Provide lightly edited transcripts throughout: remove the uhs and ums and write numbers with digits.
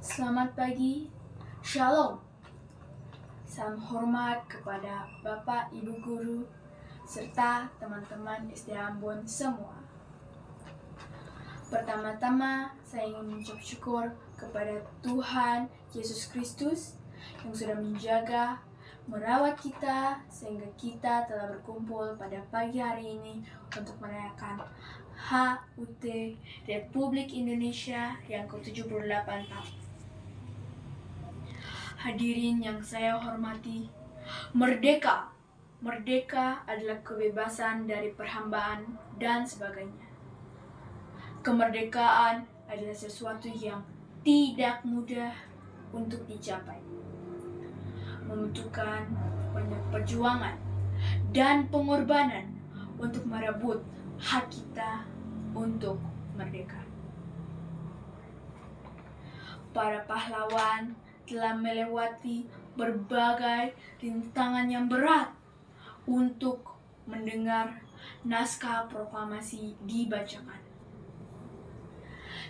Selamat pagi, Shalom. Salam hormat kepada Bapak, Ibu Guru, serta teman-teman SD Ambon semua. Pertama-tama, saya ingin mengucap syukur kepada Tuhan Yesus Kristus yang sudah menjaga, merawat kita sehingga kita telah berkumpul pada pagi hari ini untuk merayakan HUT Republik Indonesia yang ke-78 tahun. Hadirin yang saya hormati, merdeka. Merdeka adalah kebebasan dari perhambaan dan sebagainya. Kemerdekaan adalah sesuatu yang tidak mudah untuk dicapai. Membutuhkan banyak perjuangan dan pengorbanan untuk merebut hak kita untuk merdeka. Para pahlawan telah melewati berbagai rintangan yang berat untuk mendengar naskah proklamasi dibacakan.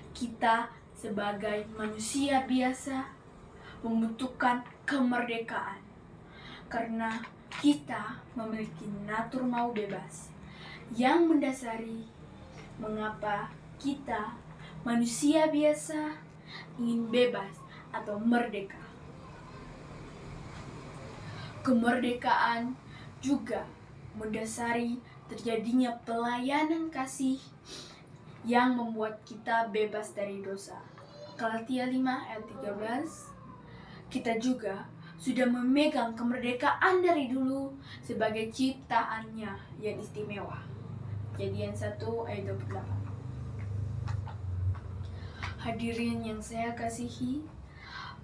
Kita sebagai manusia biasa membutuhkan kemerdekaan karena kita memiliki natur mau bebas yang mendasari mengapa kita manusia biasa ingin bebas atau merdeka. Kemerdekaan juga mendasari terjadinya pelayanan kasih yang membuat kita bebas dari dosa. Galatia 5 ayat 13. Kita juga sudah memegang kemerdekaan dari dulu sebagai ciptaannya yang istimewa. Kejadian 1 ayat 28. Hadirin yang saya kasihi,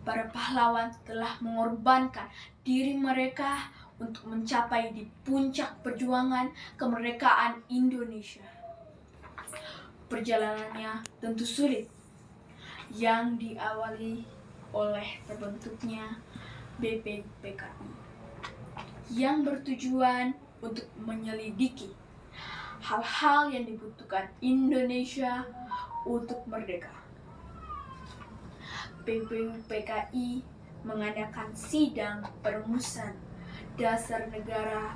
para pahlawan telah mengorbankan diri mereka untuk mencapai di puncak perjuangan kemerdekaan Indonesia. Perjalanannya tentu sulit, yang diawali oleh terbentuknya BPUPKI yang bertujuan untuk menyelidiki hal-hal yang dibutuhkan Indonesia untuk merdeka. BPUPKI mengadakan sidang perumusan dasar negara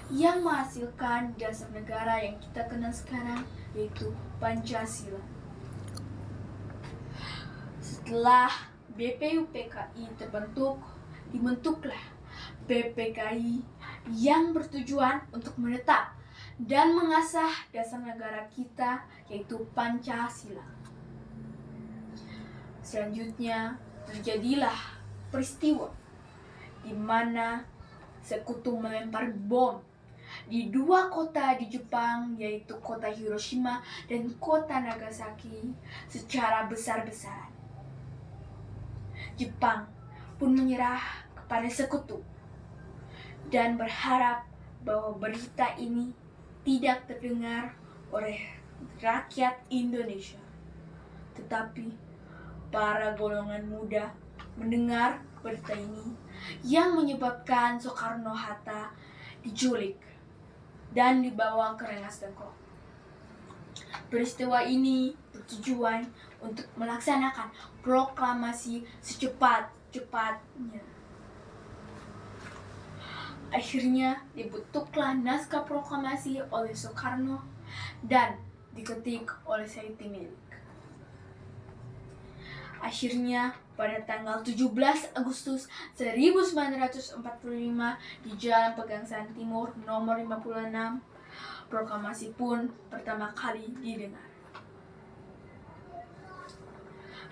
yang menghasilkan dasar negara yang kita kenal sekarang, yaitu Pancasila. Setelah BPUPKI dibentuklah BPKI yang bertujuan untuk menetap dan mengasah dasar negara kita, yaitu Pancasila. Selanjutnya terjadilah peristiwa di mana sekutu melempar bom di dua kota di Jepang, yaitu kota Hiroshima dan kota Nagasaki secara besar-besaran. Jepang pun menyerah kepada sekutu dan berharap bahwa berita ini tidak terdengar oleh rakyat Indonesia. Tetapi para golongan muda mendengar berita ini yang menyebabkan Soekarno-Hatta diculik dan dibawa ke Rengas Dengklok. Peristiwa ini bertujuan untuk melaksanakan proklamasi secepat-cepatnya. Akhirnya dibentuklah naskah proklamasi oleh Soekarno dan diketik oleh Said Timik. Akhirnya pada tanggal 17 Agustus 1945 di Jalan Pegangsaan Timur nomor 56, proklamasi pun pertama kali didengar.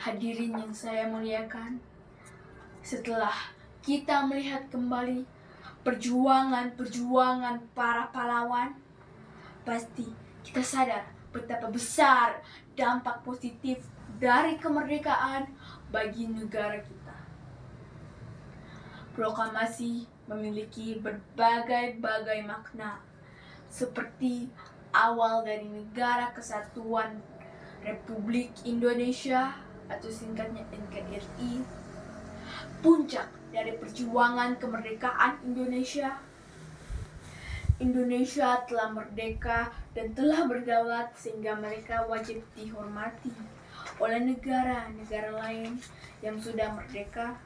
Hadirin yang saya muliakan, setelah kita melihat kembali perjuangan para pahlawan, pasti kita sadar betapa besar dampak positif dari kemerdekaan bagi negara kita. Proklamasi memiliki berbagai makna, seperti awal dari Negara Kesatuan Republik Indonesia atau singkatnya NKRI, puncak dari perjuangan kemerdekaan Indonesia. Indonesia telah merdeka dan telah berdaulat sehingga mereka wajib dihormati oleh negara-negara lain yang sudah merdeka.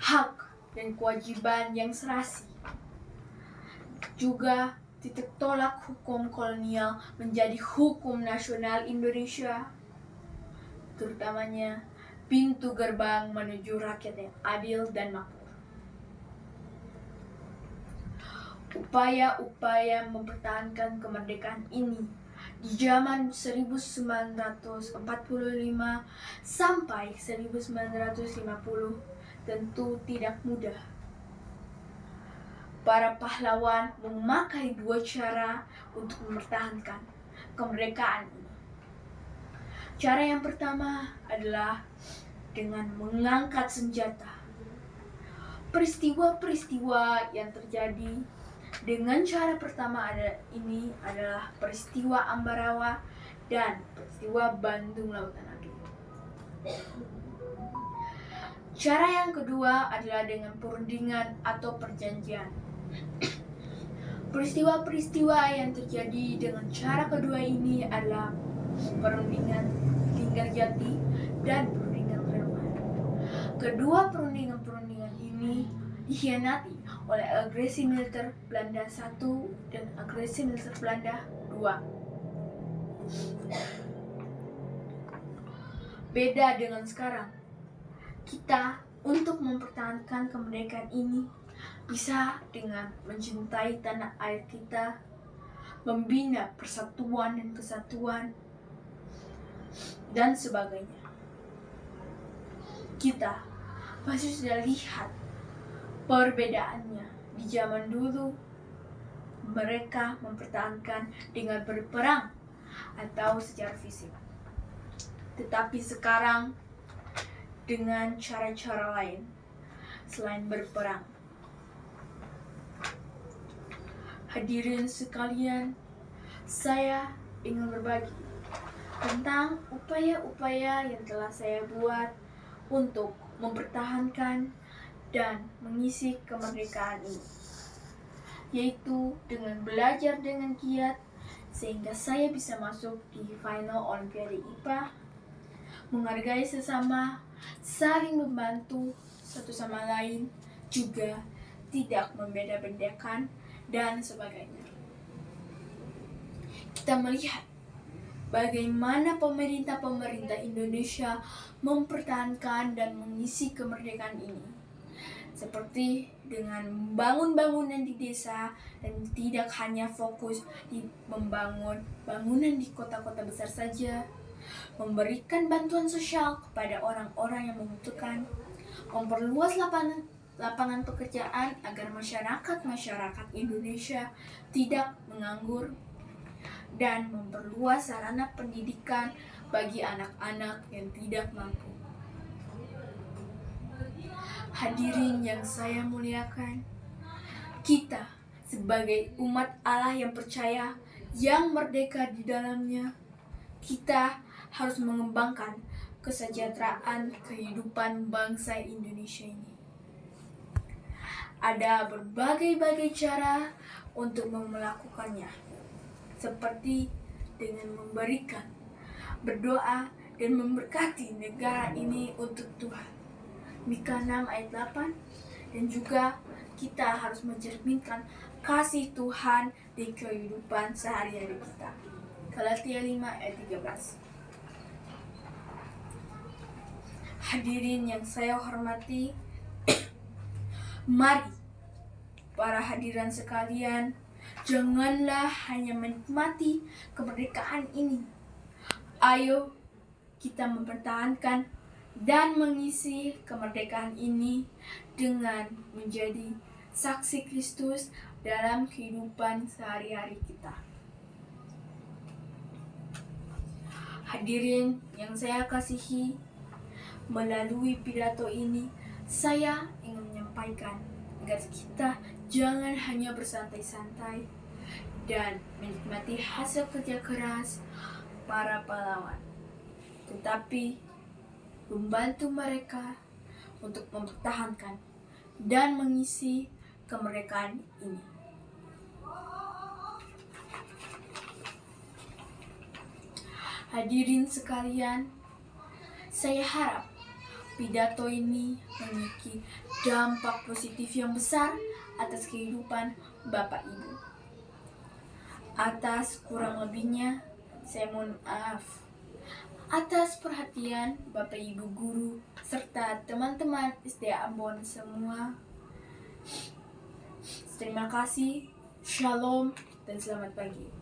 Hak dan kewajiban yang serasi. Juga titik tolak hukum kolonial menjadi hukum nasional Indonesia, terutamanya pintu gerbang menuju rakyat yang adil dan makmur. Upaya-upaya mempertahankan kemerdekaan ini di zaman 1945 sampai 1950 tentu tidak mudah. Para pahlawan memakai dua cara untuk mempertahankan kemerdekaan ini. Cara yang pertama adalah dengan mengangkat senjata. Peristiwa-peristiwa yang terjadi dengan cara pertama adalah peristiwa Ambarawa dan peristiwa Bandung Lautan Api. Cara yang kedua adalah dengan perundingan atau perjanjian. Peristiwa-peristiwa yang terjadi dengan cara kedua ini adalah perundingan Linggarjati dan perundingan Rembang. Kedua perundingan ini dikhianati oleh agresi militer Belanda I dan agresi militer Belanda II. Beda dengan sekarang, kita untuk mempertahankan kemerdekaan ini bisa dengan mencintai tanah air kita, membina persatuan dan kesatuan, dan sebagainya. Kita pasti sudah lihat perbedaannya. Di zaman dulu mereka mempertahankan dengan berperang atau secara fisik. Tetapi sekarang dengan cara-cara lain selain berperang. Hadirin sekalian, saya ingin berbagi tentang upaya-upaya yang telah saya buat untuk mempertahankan dan mengisi kemerdekaan ini, yaitu dengan belajar dengan giat sehingga saya bisa masuk di final Olimpiade IPA, menghargai sesama, saling membantu satu sama lain, juga tidak membeda-bedakan, dan sebagainya. Kita melihat bagaimana pemerintah Indonesia mempertahankan dan mengisi kemerdekaan ini, seperti dengan membangun bangunan di desa dan tidak hanya fokus di membangun bangunan di kota-kota besar saja, memberikan bantuan sosial kepada orang-orang yang membutuhkan, memperluas lapangan pekerjaan agar masyarakat Indonesia tidak menganggur, dan memperluas sarana pendidikan bagi anak-anak yang tidak mampu. Hadirin yang saya muliakan, kita sebagai umat Allah yang percaya, yang merdeka di dalamnya, kita harus mengembangkan kesejahteraan kehidupan bangsa Indonesia ini. Ada berbagai cara untuk melakukannya, seperti dengan memberikan, berdoa, dan memberkati negara ini untuk Tuhan. Mika 6 ayat 8. Dan juga kita harus mencerminkan kasih Tuhan di kehidupan sehari-hari kita. Galatia 5 ayat 13. Hadirin yang saya hormati, mari para hadiran sekalian, janganlah hanya menikmati kemerdekaan ini. Ayo kita mempertahankan dan mengisi kemerdekaan ini dengan menjadi saksi Kristus dalam kehidupan sehari-hari kita. Hadirin yang saya kasihi, melalui pidato ini saya ingin menyampaikan agar kita jangan hanya bersantai-santai dan menikmati hasil kerja keras para pahlawan, tetapi membantu mereka untuk mempertahankan dan mengisi kemerdekaan ini. Hadirin sekalian, saya harap pidato ini memiliki dampak positif yang besar atas kehidupan Bapak Ibu. Atas kurang lebihnya, saya mohon maaf. Atas perhatian Bapak Ibu guru serta teman-teman SDA Ambon semua. Terima kasih, shalom, dan selamat pagi.